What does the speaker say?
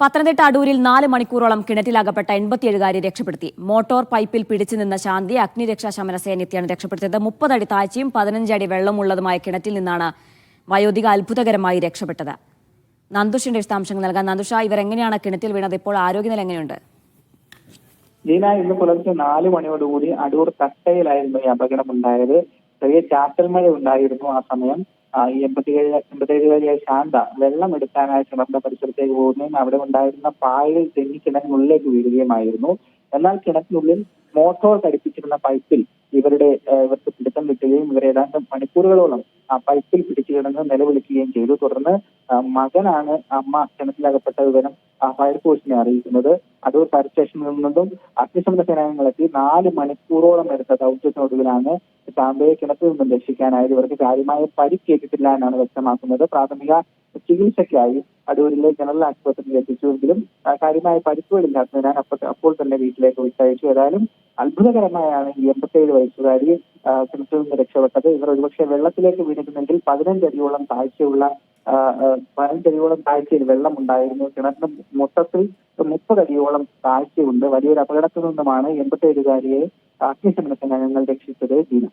പത്തനംതിട്ട അടൂരിൽ 4 മണിക്കൂറോളം കിണറ്റിലകപ്പെട്ട 87കാരി രക്ഷപ്പെടുത്തി. മോട്ടോർ പൈപ്പിൽ പിടിച്ചു നിന്ന ശാന്തിയെ അഗ്നിരക്ഷാശമന സേന എത്തിയാണ് രക്ഷപ്പെടുത്തിയത്. 30 അടി താഴ്ചയും 15 അടി വെള്ളമുള്ളതുമായ കിണറ്റിൽ നിന്നാണ് വയോധിക അത്ഭുതകരമായി രക്ഷപ്പെട്ടത്. നന്ദുഷിന്റെ വിശദാംശങ്ങൾ നൽകാൻ. നന്ദുഷ, ഇവരെങ്ങനെയാണ് കിണറ്റിൽ വീണത്? ഇപ്പോൾ ആരോഗ്യനില എങ്ങനെയുണ്ട്? ജീന, ഇന്ന് പുലർച്ചെ 4 മണിയോടുകൂടി അടൂർ തട്ടയിലായിരുന്നു ഈ അപകടമുണ്ടായത്. ചെറിയ ചാറ്റൽ മഴ ഉണ്ടായിരുന്നു ആ സമയം. ഈ 87കാരിയായ ശാന്ത വെള്ളം എടുക്കാനായി കിണറിന്റെ പരിസരത്തേക്ക് പോകുന്നതും അവിടെ ഉണ്ടായിരുന്ന പായൽ തെന്നി കിണറ്റിനുള്ളിലേക്ക് വീഴുകയുമായിരുന്നു. എന്നാൽ കിണറ്റിനുള്ളിൽ മോട്ടോർ ഘടിപ്പിച്ചിരുന്ന പൈപ്പിൽ ഇവർക്ക് പിടുത്തം കിട്ടുകയും ഇവർ ഏതാണ്ട് മണിക്കൂറുകളോളം ആ പൈപ്പിൽ പിടിച്ചു കിടന്ന് നിലവിളിക്കുകയും ചെയ്തു. തുടർന്ന് മകനാണ് അമ്മ കിണറ്റിലകപ്പെട്ട വിവരം ഫയർഫോഴ്സിനെ അറിയിക്കുന്നത്. അടൂർ ഫയർ സ്റ്റേഷനിൽ നിന്നും അഗ്നിശമന സേനാംഗങ്ങളെത്തി 4 മണിക്കൂറോളം എടുത്ത ദൗത്യത്തിനൊടുവിലാണ് ശാന്തയെ കിണറ്റിൽ നിന്നും രക്ഷിക്കാനായത്. ഇവർക്ക് കാര്യമായ പരിക്കേറ്റിട്ടില്ല എന്നാണ് വ്യക്തമാക്കുന്നത്. പ്രാഥമിക ചികിത്സയ്ക്കായി അടൂരിലെ ജനറൽ ആശുപത്രിയിൽ എത്തിച്ചുവെങ്കിലും കാര്യമായ പരിക്കുകളില്ലാത്തതിനാൽ അപ്പോൾ തന്നെ വീട്ടിലേക്ക് വിട്ടയച്ചു. ഏതായാലും അത്ഭുതകരമായാണ് ഈ 87 വയസ്സുകാരി കിണറ്റിൽ നിന്ന് രക്ഷപ്പെട്ടത്. ഇവർ ഒരുപക്ഷെ വെള്ളത്തിലേക്ക് വീണിരുന്നെങ്കിൽ 15 അടിയോളം താഴ്ചയിൽ വെള്ളം ഉണ്ടായിരുന്നു. കിണറ്റിന് മൊത്തത്തിൽ 30 അടിയോളം താഴ്ചയുണ്ട്. വലിയൊരു അപകടത്തിൽ നിന്നുമാണ് 87കാരിയെ അഗ്നിശമന സേനാംഗങ്ങൾ രക്ഷിച്ചത്. ജീന.